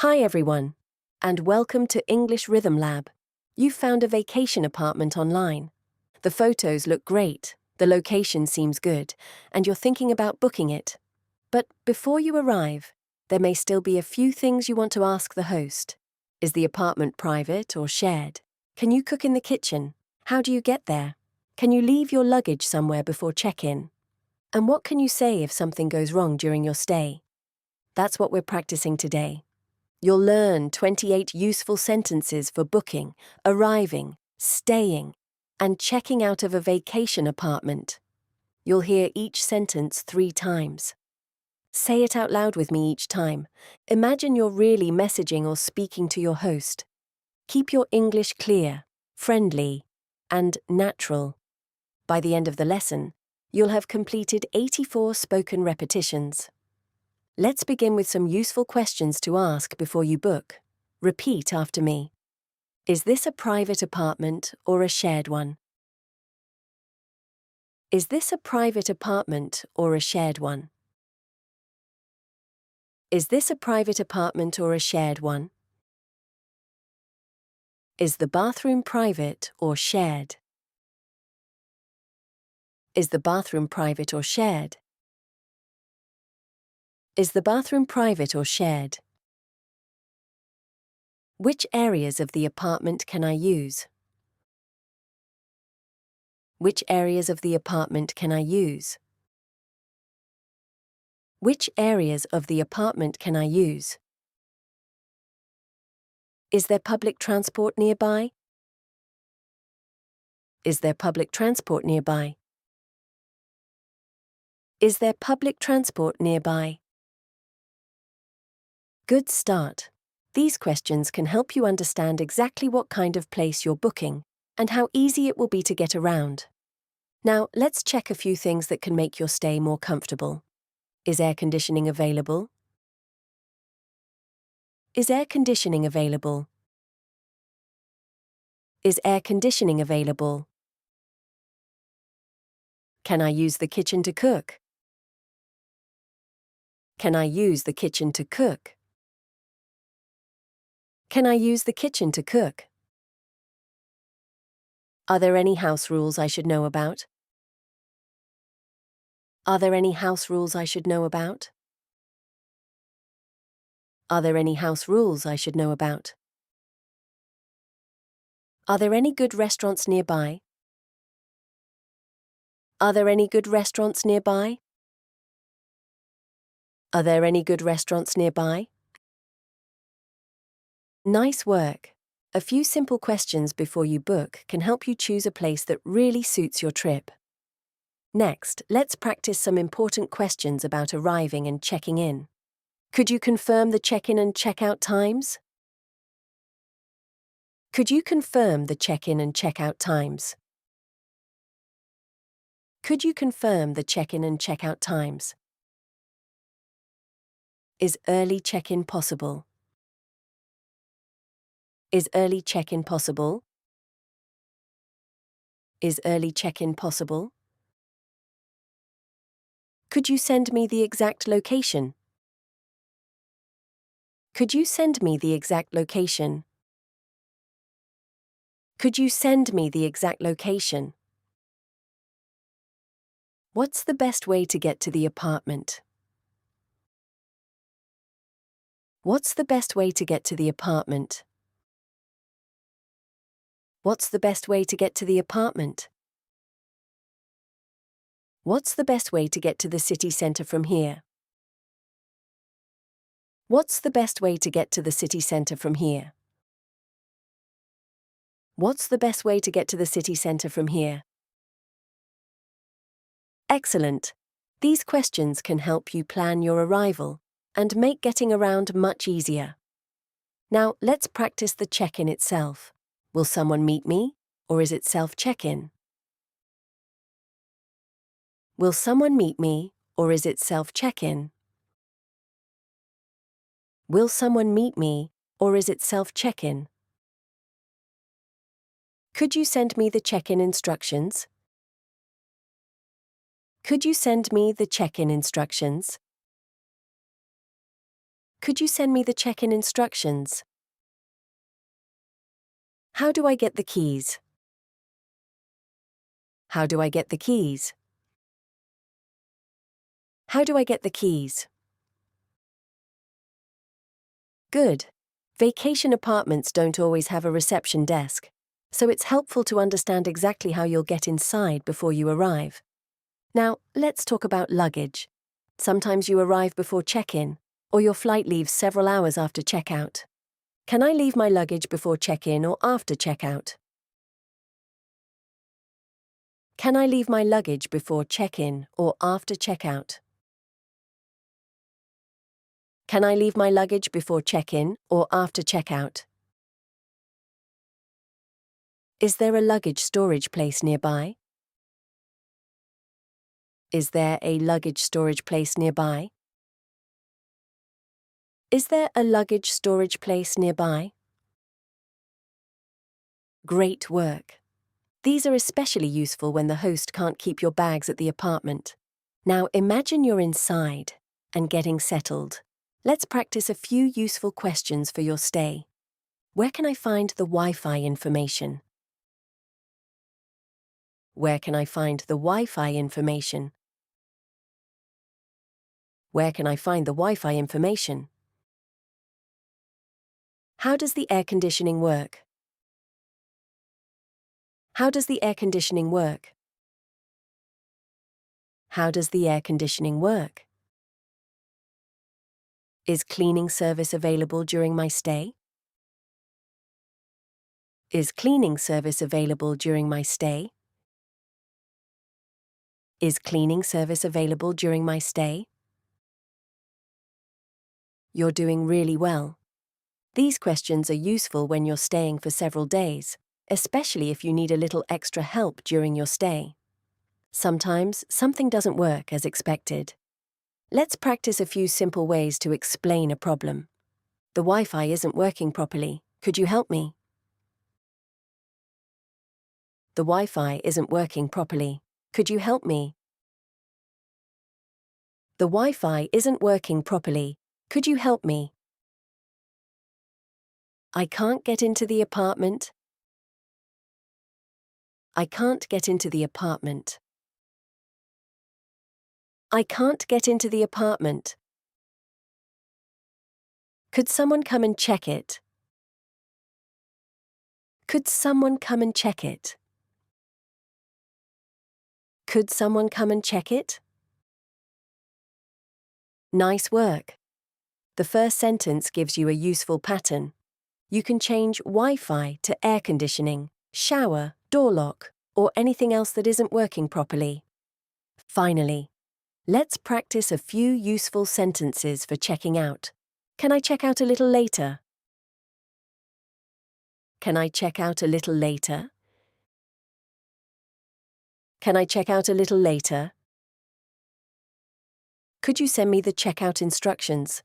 Hi everyone, and welcome to English Rhythm Lab. You've found a vacation apartment online. The photos look great, the location seems good, and you're thinking about booking it. But before you arrive, there may still be a few things you want to ask the host. Is the apartment private or shared? Can you cook in the kitchen? How do you get there? Can you leave your luggage somewhere before check-in? And what can you say if something goes wrong during your stay? That's what we're practicing today. You'll learn 28 useful sentences for booking, arriving, staying, and checking out of a vacation apartment. You'll hear each sentence 3 times. Say it out loud with me each time. Imagine you're really messaging or speaking to your host. Keep your English clear, friendly, and natural. By the end of the lesson, you'll have completed 84 spoken repetitions. Let's begin with some useful questions to ask before you book. Repeat after me. Is this a private apartment or a shared one? Is this a private apartment or a shared one? Is this a private apartment or a shared one? Is the bathroom private or shared? Is the bathroom private or shared? Is the bathroom private or shared? Which areas of the apartment can I use? Which areas of the apartment can I use? Which areas of the apartment can I use? Is there public transport nearby? Is there public transport nearby? Is there public transport nearby? Good start. These questions can help you understand exactly what kind of place you're booking and how easy it will be to get around. Now, let's check a few things that can make your stay more comfortable. Is air conditioning available? Is air conditioning available? Is air conditioning available? Can I use the kitchen to cook? Can I use the kitchen to cook? Can I use the kitchen to cook? Are there any house rules I should know about? Are there any house rules I should know about? Are there any house rules I should know about? Are there any good restaurants nearby? Are there any good restaurants nearby? Are there any good restaurants nearby? Nice work. A few simple questions before you book can help you choose a place that really suits your trip. Next, let's practice some important questions about arriving and checking in. Could you confirm the check-in and check-out times? Could you confirm the check-in and check-out times? Could you confirm the check-in and check-out times? Is early check-in possible? Is early check-in possible? Is early check-in possible? Could you send me the exact location? Could you send me the exact location? Could you send me the exact location? What's the best way to get to the apartment? What's the best way to get to the apartment? What's the best way to get to the apartment? What's the best way to get to the city centre from here? What's the best way to get to the city centre from here? What's the best way to get to the city centre from here? Excellent. These questions can help you plan your arrival and make getting around much easier. Now, let's practice the check-in itself. Will someone meet me, or is it self-check-in? Will someone meet me, or is it self-check-in? Will someone meet me, or is it self-check-in? Could you send me the check-in instructions? Could you send me the check-in instructions? Could you send me the check-in instructions? How do I get the keys? How do I get the keys? How do I get the keys? Good. Vacation apartments don't always have a reception desk, so it's helpful to understand exactly how you'll get inside before you arrive. Now, let's talk about luggage. Sometimes you arrive before check-in, or your flight leaves several hours after checkout. Can I leave my luggage before check-in or after checkout? Can I leave my luggage before check-in or after checkout? Can I leave my luggage before check-in or after checkout? Is there a luggage storage place nearby? Is there a luggage storage place nearby? Is there a luggage storage place nearby? Great work. These are especially useful when the host can't keep your bags at the apartment. Now imagine you're inside and getting settled. Let's practice a few useful questions for your stay. Where can I find the Wi-Fi information? Where can I find the Wi-Fi information? Where can I find the Wi-Fi information? How does the air conditioning work? How does the air conditioning work? How does the air conditioning work? Is cleaning service available during my stay? Is cleaning service available during my stay? Is cleaning service available during my stay? You're doing really well. These questions are useful when you're staying for several days, especially if you need a little extra help during your stay. Sometimes something doesn't work as expected. Let's practice a few simple ways to explain a problem. The Wi-Fi isn't working properly. Could you help me? The Wi-Fi isn't working properly. Could you help me? The Wi-Fi isn't working properly. Could you help me? I can't get into the apartment. I can't get into the apartment. I can't get into the apartment. Could someone come and check it? Could someone come and check it? Could someone come and check it? Nice work. The first sentence gives you a useful pattern. You can change Wi-Fi to air conditioning, shower, door lock, or anything else that isn't working properly. Finally, let's practice a few useful sentences for checking out. Can I check out a little later? Can I check out a little later? Can I check out a little later? Could you send me the checkout instructions?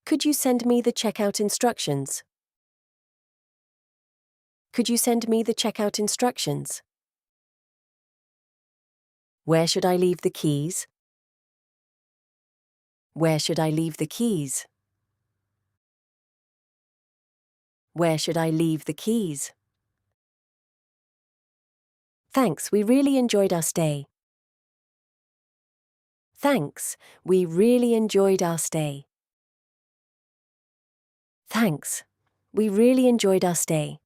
Could you send me the checkout instructions? Could you send me the checkout instructions? Where should I leave the keys? Where should I leave the keys? Where should I leave the keys? Thanks, we really enjoyed our stay. Thanks, we really enjoyed our stay. Thanks, we really enjoyed our stay.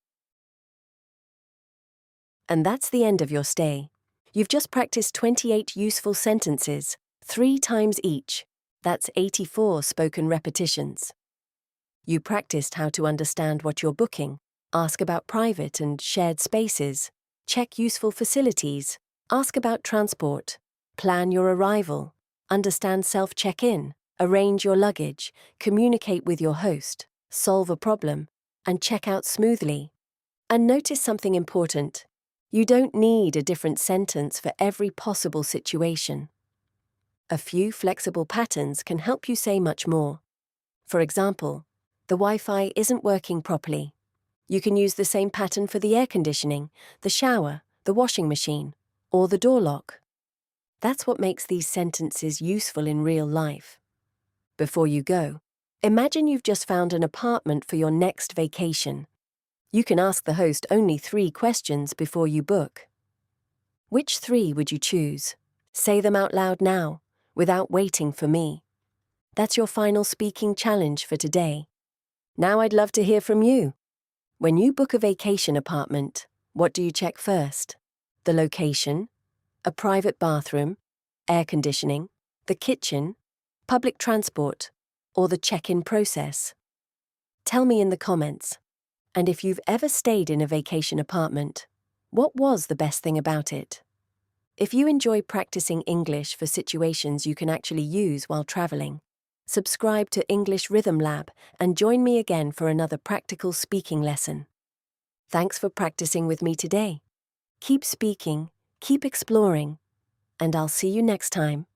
And that's the end of your stay. You've just practiced 28 useful sentences, 3 times each. That's 84 spoken repetitions. You practiced how to understand what you're booking, ask about private and shared spaces, check useful facilities, ask about transport, plan your arrival, understand self-check-in, arrange your luggage, communicate with your host, solve a problem, and check out smoothly. And notice something important. You don't need a different sentence for every possible situation. A few flexible patterns can help you say much more. For example, the Wi-Fi isn't working properly. You can use the same pattern for the air conditioning, the shower, the washing machine, or the door lock. That's what makes these sentences useful in real life. Before you go, imagine you've just found an apartment for your next vacation. You can ask the host only 3 questions before you book. Which 3 would you choose? Say them out loud now, without waiting for me. That's your final speaking challenge for today. Now I'd love to hear from you. When you book a vacation apartment, what do you check first? The location, a private bathroom, air conditioning, the kitchen, public transport, or the check-in process? Tell me in the comments. And if you've ever stayed in a vacation apartment, what was the best thing about it? If you enjoy practicing English for situations you can actually use while traveling, subscribe to English Rhythm Lab and join me again for another practical speaking lesson. Thanks for practicing with me today. Keep speaking, keep exploring, and I'll see you next time.